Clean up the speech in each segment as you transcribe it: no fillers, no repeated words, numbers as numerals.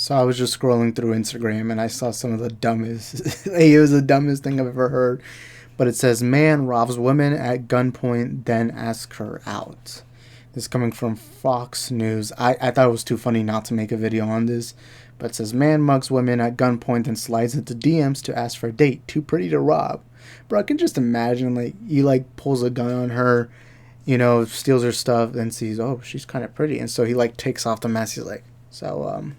So I was just scrolling through Instagram and I saw some of the dumbest. It was the dumbest thing I've ever heard. But it says, "Man robs woman at gunpoint, then asks her out." This is coming from Fox News. I thought it was too funny not to make a video on this. But it says, "Man mugs women at gunpoint and slides into DMs to ask for a date. Too pretty to rob." Bro, I can just imagine, like, he, like, pulls a gun on her, steals her stuff, then sees, oh, she's kind of pretty. And so he, like, takes off the mask. He's like, so,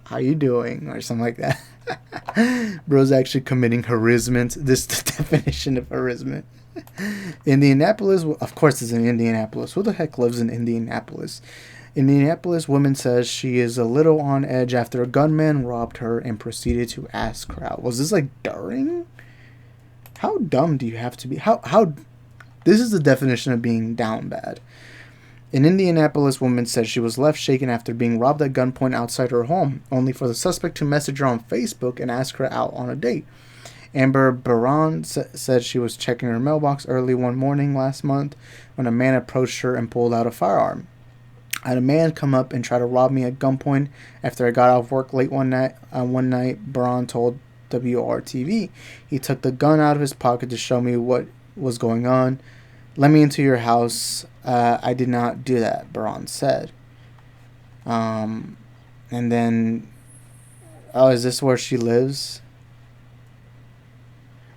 how you doing? Or something like that. Bro's actually committing harassment. This is the definition of harassment. Indianapolis, of course it's in Indianapolis. Who the heck lives in Indianapolis? Indianapolis woman says she is a little on edge after a gunman robbed her and proceeded to ask her out. Was this like during? How dumb do you have to be? How this is the definition of being down bad. An Indianapolis woman says she was left shaken after being robbed at gunpoint outside her home, only for the suspect to message her on Facebook and ask her out on a date. Amber Baron said she was checking her mailbox early one morning last month when a man approached her and pulled out a firearm. "I had a man come up and try to rob me at gunpoint after I got off work late one night. Baron told WRTV. "He took the gun out of his pocket to show me what was going on. Let me into your house. I did not do that," Baron said. And then, oh, is this where she lives?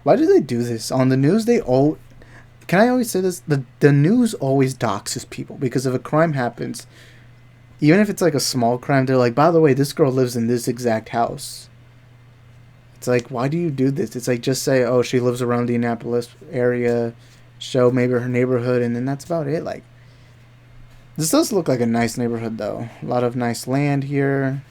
Why do they do this on the news? Can I always say this? The news always doxes people because if a crime happens, even if it's like a small crime, they're like, by the way, this girl lives in this exact house. It's like, why do you do this? It's like, just say, oh, she lives around the Annapolis area, show maybe her neighborhood, and then that's about it. Like, this does look like a nice neighborhood though. A lot of nice land here.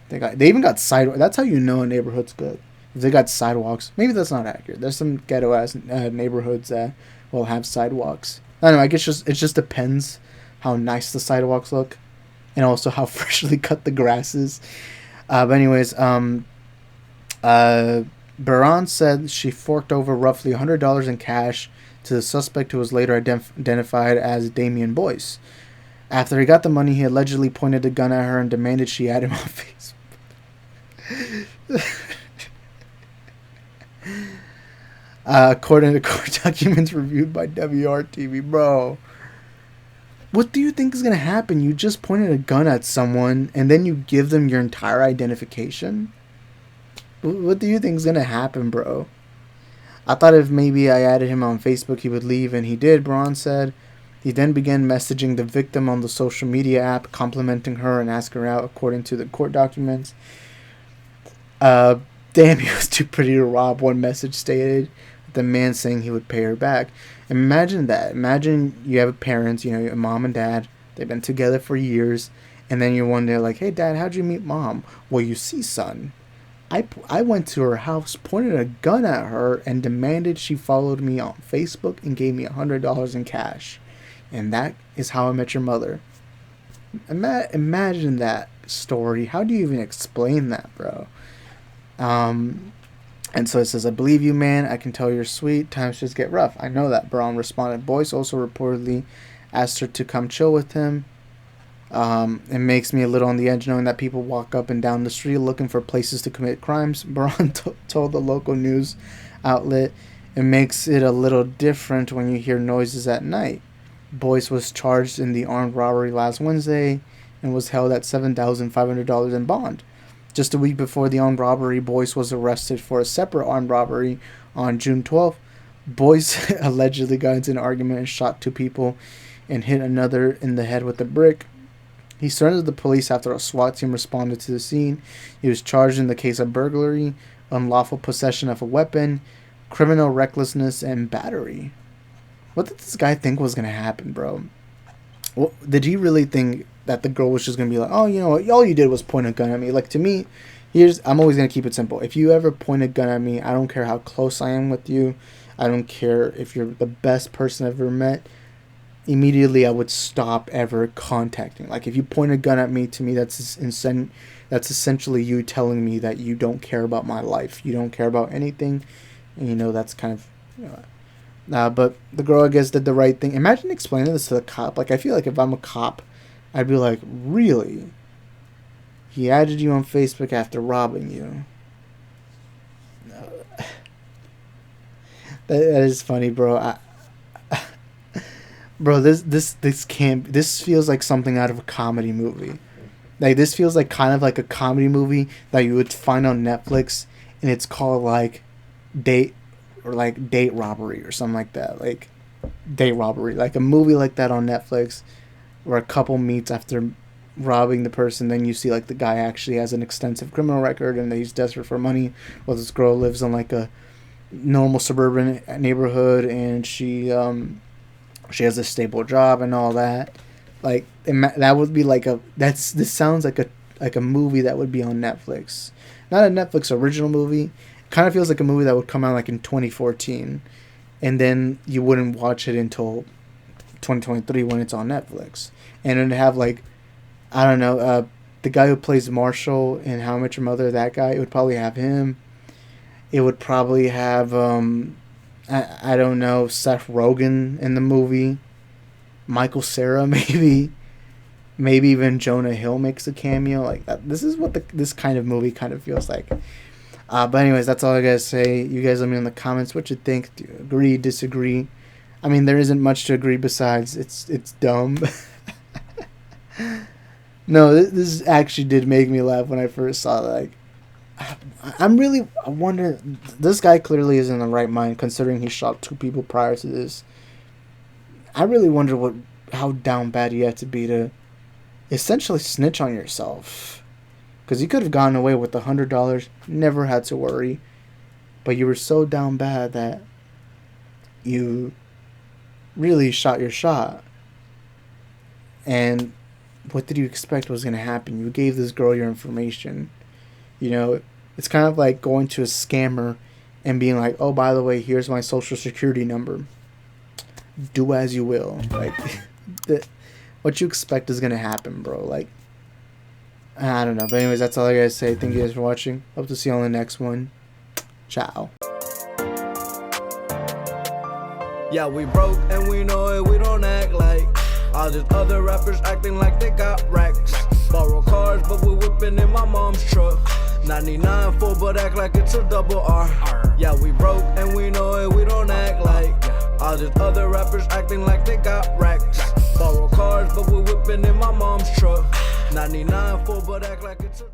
They even got sidewalks. That's how you know a neighborhood's good. If they got sidewalks, maybe that's not accurate. There's some ghetto ass neighborhoods that will have sidewalks. I don't know. I guess it just depends how nice the sidewalks look, and also how freshly cut the grass is. But anyways, Baron said she forked over roughly $100 in cash to the suspect, who was later identified as Damian Boyce. After he got the money, he allegedly pointed a gun at her and demanded she add him on Facebook. According to court documents reviewed by WRTV, bro. What do you think is going to happen? You just pointed a gun at someone and then you give them your entire identification? What do you think is going to happen, bro? "I thought if maybe I added him on Facebook, he would leave, and he did," Braun said. He then began messaging the victim on the social media app, complimenting her and asking her out, according to the court documents. Damn, he was too pretty to rob, one message stated, with the man saying he would pay her back. Imagine that. Imagine you have parents, your mom and dad. They've been together for years. And then you're one day like, "Hey, Dad, how'd you meet Mom?" "Well, you see, son, I went to her house, pointed a gun at her, and demanded she followed me on Facebook and gave me $100 in cash. And that is how I met your mother." Imagine that story. How do you even explain that, bro? And so it says, "I believe you, man. I can tell you're sweet. Times just get rough." "I know that," Braun responded. Boyce also reportedly asked her to come chill with him. "It makes me a little on the edge knowing that people walk up and down the street looking for places to commit crimes," Braun told the local news outlet. "It makes it a little different when you hear noises at night." Boyce was charged in the armed robbery last Wednesday and was held at $7,500 in bond. Just a week before the armed robbery, Boyce was arrested for a separate armed robbery on June 12th. Boyce allegedly got into an argument and shot two people and hit another in the head with a brick. He surrendered to the police after a SWAT team responded to the scene. He was charged in the case of burglary, unlawful possession of a weapon, criminal recklessness, and battery. What did this guy think was going to happen, bro? Well, did he really think that the girl was just going to be like, "Oh, you know what, all you did was point a gun at me"? Like, to me, I'm always going to keep it simple. If you ever point a gun at me, I don't care how close I am with you. I don't care if you're the best person I've ever met. Immediately, I would stop ever contacting. Like, if you point a gun at me, to me, that's essentially you telling me that you don't care about my life. You don't care about anything. And, that's kind of... but the girl, I guess, did the right thing. Imagine explaining this to the cop. Like, I feel like if I'm a cop, I'd be like, "Really? He added you on Facebook after robbing you. That is funny, bro. Bro, this feels like something out of a comedy movie. Like, this feels like kind of like a comedy movie that you would find on Netflix, and it's called like date robbery or something like that. Like, date robbery, like a movie like that on Netflix, where a couple meets after robbing the person. Then you see like the guy actually has an extensive criminal record, and he's desperate for money, while this girl lives in like a normal suburban neighborhood, and she has a stable job and all that. Like, that would be like this sounds like a movie that would be on Netflix. Not a Netflix original movie. It kind of feels like a movie that would come out like in 2014, and then you wouldn't watch it until 2023 when it's on Netflix. And it'd have like, I don't know, the guy who plays Marshall in How I Met Your Mother, that guy, it would probably have him. It would probably have I don't know, Seth Rogen in the movie. Michael Cera, maybe even Jonah Hill makes a cameo. Like that. This is what this kind of movie kind of feels like. But anyways, that's all I gotta say. You guys let me know in the comments what you think. Do you agree, disagree? I mean, there isn't much to agree besides it's dumb. No, this actually did make me laugh when I first saw it. Like, I wonder, this guy clearly is in the right mind considering he shot 2 people prior to this. I really wonder how down bad you have to be to essentially snitch on yourself. Because you could have gotten away with $100, never had to worry. But you were so down bad that you really shot your shot. And what did you expect was going to happen? You gave this girl your information. You know, it's kind of like going to a scammer and being like, oh, by the way, here's my social security number. Do as you will. Like, what you expect is going to happen, bro. Like, I don't know. But anyways, that's all I gotta say. Thank you guys for watching. Hope to see you on the next one. Ciao. Yeah, we broke and we know it, we don't act like all these other rappers acting like they got racks. Borrow cars, but we whipping in my mom's truck. 99 full, but act like it's a double R. Yeah, we broke and we know it, we don't act like all these other rappers acting like they got racks. Borrow cars, but we whipping in my mom's truck. 99 full, but act like it's a